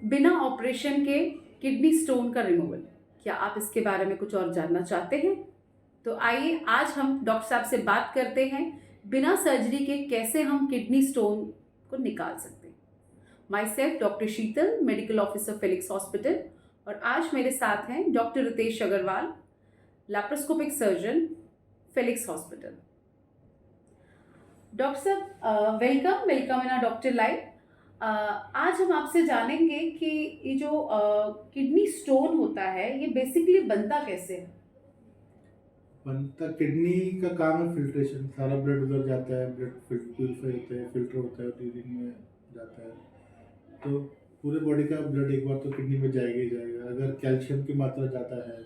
बिना ऑपरेशन के kidney stone का रिमूवल, क्या आप इसके बारे में कुछ और जानना चाहते हैं? तो आइए आज हम डॉक्टर साहब से बात करते हैं बिना सर्जरी के कैसे हम किडनी स्टोन को निकाल सकते हैं। Myself doctor Sheetal, medical officer Felix hospital, और आज मेरे साथ हैं doctor Ritesh Agarwal, laparoscopic surgeon, Felix hospital. Doctor साहब welcome welcome in doctor life. आज हम आपसे जानेंगे कि ये जो किडनी स्टोन होता है ये बेसिकली बनता कैसे है। बनता किडनी का काम है फिल्ट्रेशन। सारा ब्लड उधर जाता है, ब्लड प्यूरिफाई होता है, फिल्टर होता है, यूरिन में जाता है। तो पूरे बॉडी का ब्लड एक बार तो किडनी में जाएगा ही जाएगा। अगर कैल्शियम की मात्रा ज़्यादा है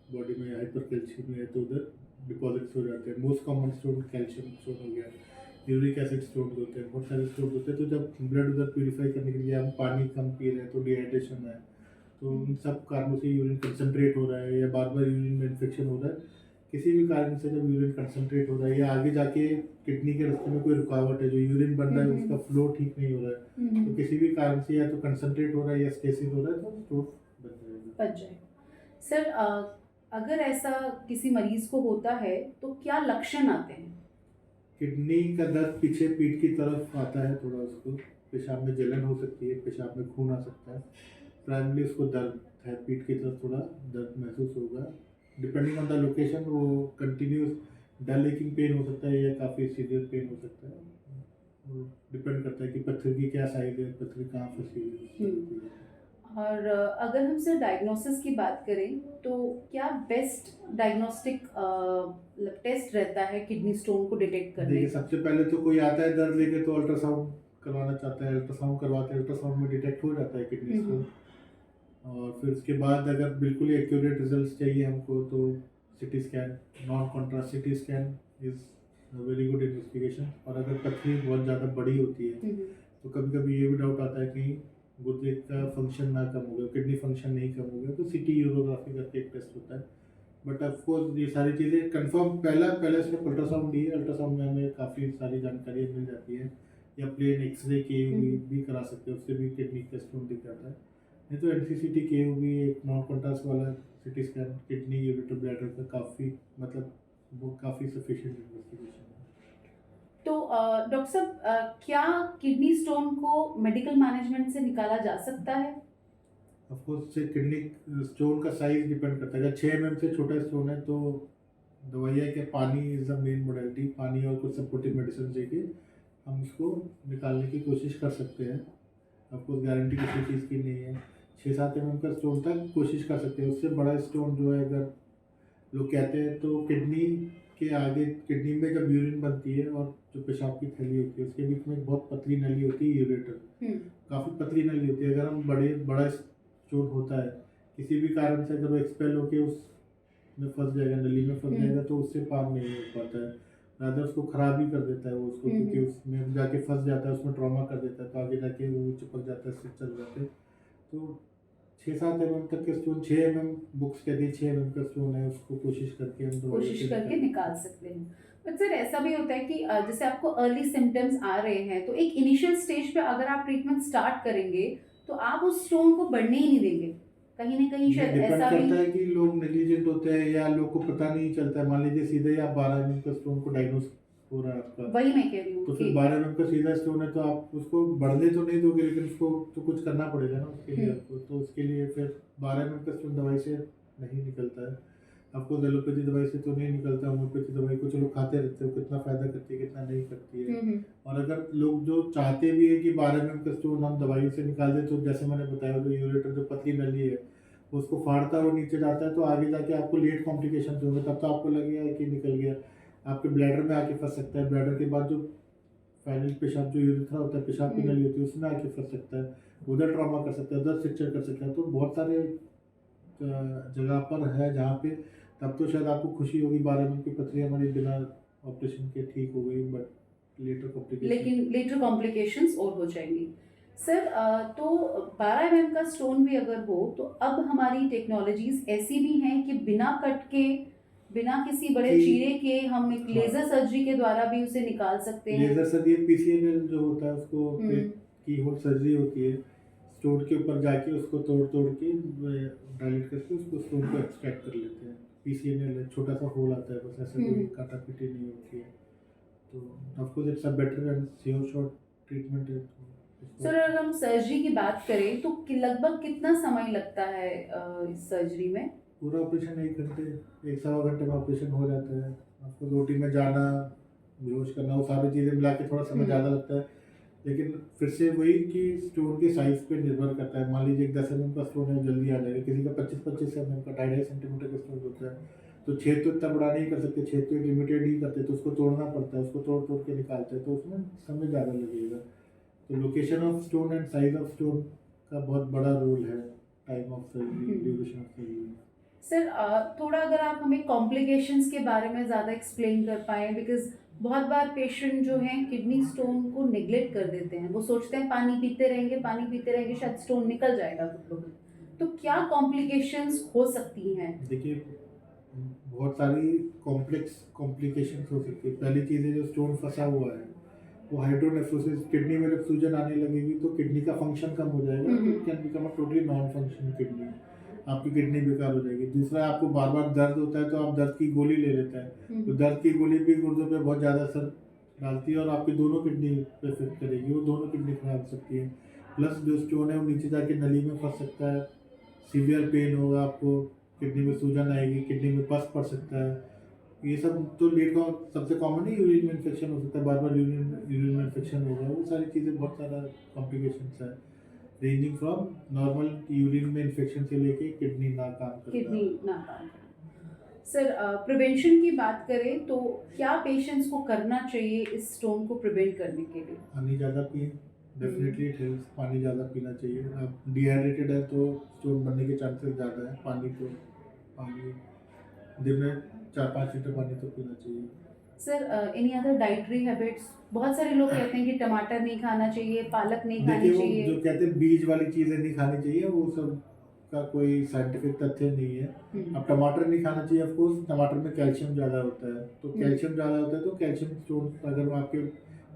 बॉडी में, हाइपर कैल्शियम है, तो उधर डिपॉजिट्स हो जाते हैं। Most common stone calcium stone हो गया, यूरिक एसिड स्टोन होते हैं, बहुत सारे स्टोन होते हैं। तो जब ब्लड उधर प्यूरिफाई करने के लिए हम पानी कम पी रहे हैं तो डिहाइड्रेशन है, तो उन सब कारणों से यूरिन कंसनट्रेट हो रहा है या बार बार यूरिन में इन्फेक्शन हो रहा है। किसी भी कारण से जब यूरिन कंसनट्रेट हो रहा है या आगे जाके किडनी के रास्ते में कोई रुकावट है, जो यूरिन बन रहा है उसका फ्लो ठीक नहीं हो रहा है, तो किसी भी कारण से या तो कंसनट्रेट हो रहा है या स्टेसिस हो रहा है, तो स्टोन बन जाएगा। सर अगर ऐसा किसी मरीज को होता है तो क्या लक्षण आते हैं? किडनी का दर्द पीछे पीठ की तरफ आता है थोड़ा, उसको पेशाब में जलन हो सकती है, पेशाब में खून आ सकता है। प्राइमरी उसको दर्द है, पीठ की तरफ थोड़ा दर्द महसूस होगा। डिपेंडिंग ऑन द लोकेशन वो कंटिन्यूस डल लेकिन पेन हो सकता है या काफ़ी सीवियर पेन हो सकता है। वो डिपेंड करता है कि पत्थर की क्या साइज है, पत्थर कहाँ फंसी हुई है। और अगर हम सर डायग्नोसिस की बात करें तो क्या बेस्ट डायग्नोस्टिक टेस्ट रहता है किडनी स्टोन को डिटेक्ट करने देखिए, का? सबसे पहले तो कोई आता है दर्द लेके तो अल्ट्रासाउंड करवाना चाहता है, अल्ट्रासाउंड करवाते हैं, अल्ट्रासाउंड में डिटेक्ट हो जाता है किडनी स्टोन। और फिर उसके बाद अगर बिल्कुल ही एक्यूरेट रिजल्ट चाहिए हमको तो CT scan, non contrast CT scan is very good investigation. और अगर पथरी बहुत ज़्यादा बड़ी होती है तो कभी कभी ये भी डाउट आता है कि गुर्दे का फंक्शन ना कम हो गया, किडनी फंक्शन नहीं कम हो गया, तो सिटी यूरोग्राफी करके एक टेस्ट होता है। बट ऑफकोर्स ये सारी चीज़ें कंफर्म पहले सिर्फ अल्ट्रासाउंड दी है, अल्ट्रासाउंड में हमें काफ़ी सारी जानकारी मिल जाती है, या प्लेन एक्सरे के भी करा सकते हैं, उससे भी किडनी का स्टोन दिख जाता है। नहीं तो NCCT के भी एक नॉन कॉन्ट्रास्ट वाला CT scan kidney ureter bladder का काफ़ी मतलब वो काफ़ी सफिशिएंट इन्वेस्टिगेशन है। तो डॉक्टर साहब क्या किडनी स्टोन को मेडिकल मैनेजमेंट से निकाला जा सकता है? ऑफकोर्स से किडनी स्टोन का साइज डिपेंड करता है। अगर 6 mm से छोटा स्टोन है तो दवाइयाँ के पानी इज़ द मेन मोडेलिटी, पानी और कुछ सपोर्टिव मेडिसिन देके हम उसको निकालने की कोशिश कर सकते हैं। ऑफकोर्स गारंटी किसी चीज़ की नहीं है। 6-7 mm का स्टोन तक कोशिश कर सकते हैं। उससे बड़ा स्टोन जो है, अगर लोग कहते हैं तो किडनी के आगे, किडनी में जब यूरिन बनती है और जो पेशाब की थैली होती है उसके बीच में एक बहुत पतली नली होती है, यूरेटर, काफ़ी पतली नली होती है। अगर हम बड़ा स्टोन होता है किसी भी कारण से, अगर वो एक्सपेल होके उस में फंस जाएगा, नली में फंस जाएगा, तो उससे पार नहीं हो पाता है। रादर उसको खराब ही कर देता है वो उसको, क्योंकि उसमें जाके फंस जाता है, उसमें ट्रॉमा कर देता है, तो आगे जाके वो चिपक जाता है, स्टिच चल जाते हैं। तो 6-7 mm तक के स्टोन, 6 mm बुक्स कहती है 6 mm का स्टोन है, उसको कोशिश करके हम कोशिश करके निकाल सकते हैं। बट सर ऐसा भी होता है कि जैसे आपको अर्ली सिम्टम्स आ रहे हैं तो एक इनिशियल स्टेज पे अगर आप ट्रीटमेंट स्टार्ट करेंगे तो आप उस स्टोन को बढ़ने ही नहीं देंगे, कहीं ना कहीं शायद डिपेंड ऐसा करता भी। है कि लोग नेग्लिजेंट होते हैं या लोग को पता नहीं चलता है। मान लीजिए सीधे ही आप 12 mm का स्टोन को डायग्नोस हो रहा है आपका, वही मैं कह रही हूँ तो फिर कि 12 mm का सीधा स्टोन है तो आप उसको बढ़ने तो नहीं दोगे, लेकिन उसको तो कुछ करना पड़ेगा ना उसके लिए आपको। तो उसके लिए फिर 12 mm का स्टोन दवाई से नहीं निकलता है। आपको एलोपैथी दवाई से तो नहीं निकलता, होम्योपैथी दवाई को चलो खाते रहते हो, कितना फ़ायदा करती है कितना नहीं करती है। और अगर लोग जो चाहते भी है कि 12 mm का स्टोन हम दवाइयों से निकाल दें, तो जैसे मैंने बताया जो यूरेटर जो पतली नली है उसको फाड़ता है और नीचे जाता है, तो आगे जाके आपको लेट कॉम्प्लिकेशन होंगे। तब तो आपको लगेगा कि निकल गया, आपके ब्लैडर में आके फंस सकता है। ब्लैडर के बाद जो फाइनल पेशाब जो यूरिथ्रा होता है, पेशाब की नली होती है, उसमें आके फंस सकता है, उधर ट्रॉमा कर सकता है, उधर फ्रैक्चर कर सकता है। तो बहुत सारे जगह पर है जहाँ पे तब तो शायद आपको खुशी होगी 12 mm की पथरी हमारी बिना ऑपरेशन के ठीक हो गई, बट लेटर कॉम्प्लिकेशंस और हो जाएंगी। सर तो 12 mm का स्टोन भी अगर हो तो अब हमारी टेक्नोलॉजीज ऐसी भी हैं कि बिना कट के, बिना किसी बड़े चीरे के हम एक लेजर सर्जरी के द्वारा भी उसे निकाल सकते हैं। लेजर सर्जरी PCNL जो होता है उसको की होल सर्जरी होती है, स्टोन के ऊपर जाके उसको तोड़ तोड़ के डायलेट करके उसको स्टोन को एक्सट्रैक्ट कर लेते हैं। PCNL छोटा सा होल आता है, बस ऐसा कोई काटा पीटी नहीं होती है। तो of course it's a better and safe short treatment है। सर अगर हम सर्जरी की बात करें तो लगभग कितना समय लगता है इस सर्जरी में? पूरा ऑपरेशन 1 घंटे 1 सवा घंटे में ऑपरेशन हो जाता है। आपको रोटी में जाना, बेहोश करना, वो सारी चीज़ें मिला के थोड़ा समय ज़्यादा लगता है। लेकिन फिर से वही कि स्टोन के साइज़ पे निर्भर करता है। मान लीजिए 10 mm का स्टोन है, जल्दी आ जाएगा। किसी का 25 mm का 2.5 सेंटीमीटर का स्टोन होता है, तो छेद तो इतना बड़ा नहीं कर सकते, छेद तो एक लिमिटेड ही करते, तो उसको तोड़ना पड़ता है, उसको तोड़ तोड़ के निकालते हैं, तो उसमें समय ज़्यादा लगेगा। तो location of stone and size of stone का बहुत बड़ा रोल है time of surgery, duration of surgery. Sir थोड़ा अगर आप हमें कॉम्प्लिकेशंस के बारे में ज़्यादा एक्सप्लेन कर पाएँ, बिकॉज बहुत बार पेशेंट जो हैं किडनी स्टोन को नेग्लेक्ट कर देते हैं। वो सोचते हैं पानी पीते रहेंगे शायद स्टोन निकल जाएगा कुछ लोग। तो क्या कॉम्प्लिकेशंस हो सकती हैं? देखिए, बहुत सारी कॉम्प्लिकेशंस हो सकती है। पहली चीज़ है जो स्टोन फंसा हुआ है, वो हाइड्रोनेफ्रोसिस, किडनी में जब सूजन आने लगेगी तो किडनी का फंक्शन कम हो जाएगा, तो it can become a totally non functioning kidney, आपकी किडनी बेकार हो जाएगी। दूसरा, आपको बार बार दर्द होता है तो आप दर्द की गोली ले लेते हैं, तो दर्द की गोली भी गुर्दों पे बहुत ज़्यादा असर डालती है और आपकी दोनों किडनी पे इफेक्ट करेगी, वो दोनों किडनी खराब हो सकती है। प्लस जो स्टोन है वो नीचे जाके नली में फंस सकता है, सीवियर पेन होगा आपको, किडनी में सूजन आएगी, किडनी में पस पड़ सकता है। ये सब तो लीड का सबसे कॉमन है, यूरिन में इन्फेक्शन हो सकता है, बार बार यूरिन में इन्फेक्शन होगा, वो सारी चीज़ें बहुत सारा कॉम्प्लिकेशंस है, रेंजिंग फ्रॉम नॉर्मल यूरिन में इन्फेक्शन से लेके किडनी ना काम करना। सर प्रिवेंशन की बात करें तो क्या पेशेंट्स को करना चाहिए इस स्टोन को प्रिवेंट करने के लिए? पानी ज़्यादा पिए, डेफिनेटली इट हेल्प्स। पानी ज़्यादा पीना चाहिए। आप डिहाइड्रेटेड है तो स्टोन बनने के चांसेस ज़्यादा है। पानी दिन में 4-5 लीटर पानी तो पीना चाहिए। Sir any other dietary habits? बहुत सारे लोग कहते हैं कि टमाटर नहीं खाना चाहिए, पालक नहीं खानी देखिए, वो चाहिए। जो कहते हैं बीज वाली चीज़ें नहीं खानी चाहिए, वो सब का कोई साइंटिफिक तथ्य नहीं है। अब टमाटर नहीं खाना चाहिए, ऑफ कोर्स टमाटर में कैल्शियम ज़्यादा होता है, तो कैल्शियम ज़्यादा होता है तो कैल्शियम स्टोन, अगर आपके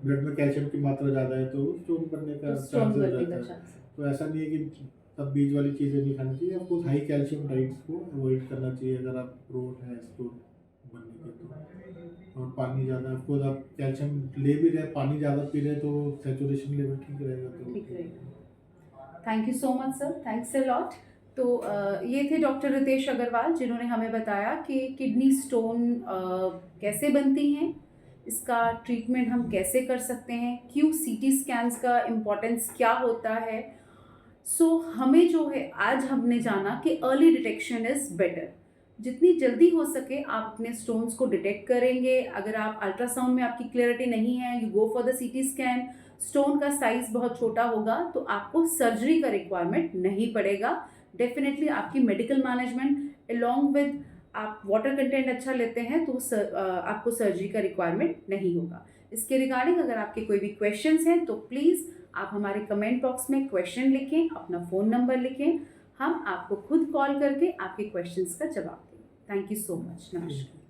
ब्लड में कैल्शियम की मात्रा ज़्यादा है तो स्टोन बनने का चांसेस रहता है। तो ऐसा नहीं है कि सब बीज वाली चीज़ें नहीं खानी चाहिए, आपको हाई कैल्शियम डाइट्स को अवॉइड करना चाहिए अगर आप प्रोन है स्टोन बनने के तो। और पानी ज़्यादा, ऑफकोर्स आप कैल्शियम ले भी रहे, पानी ज़्यादा पी रहे तो सैचुरेशन लेवल ठीक रहेगा। तो thank you so much sir, thanks a lot. तो ये थे डॉक्टर रितेश अग्रवाल, जिन्होंने हमें बताया कि किडनी स्टोन कैसे बनती हैं, इसका ट्रीटमेंट हम कैसे कर सकते हैं, क्यों CT स्कैन्स का इम्पोर्टेंस क्या होता है। हमें जो है आज हमने जाना कि अर्ली डिटेक्शन इज़ बेटर। जितनी जल्दी हो सके आप अपने स्टोन्स को डिटेक्ट करेंगे। अगर आप अल्ट्रासाउंड में आपकी क्लियरिटी नहीं है, you go for the CT scan, stone का साइज़ बहुत छोटा होगा तो आपको सर्जरी का रिक्वायरमेंट नहीं पड़ेगा। डेफिनेटली आपकी मेडिकल मैनेजमेंट अलॉन्ग विद आप वाटर कंटेंट अच्छा लेते हैं तो आपको सर्जरी का रिक्वायरमेंट नहीं होगा। इसके रिगार्डिंग अगर आपके कोई भी क्वेश्चंस हैं तो प्लीज़ आप हमारे कमेंट बॉक्स में क्वेश्चन लिखें, अपना फ़ोन नंबर लिखें, हम आपको खुद कॉल करके आपके क्वेश्चंस का जवाब दें। Thank you so much. नमस्कार।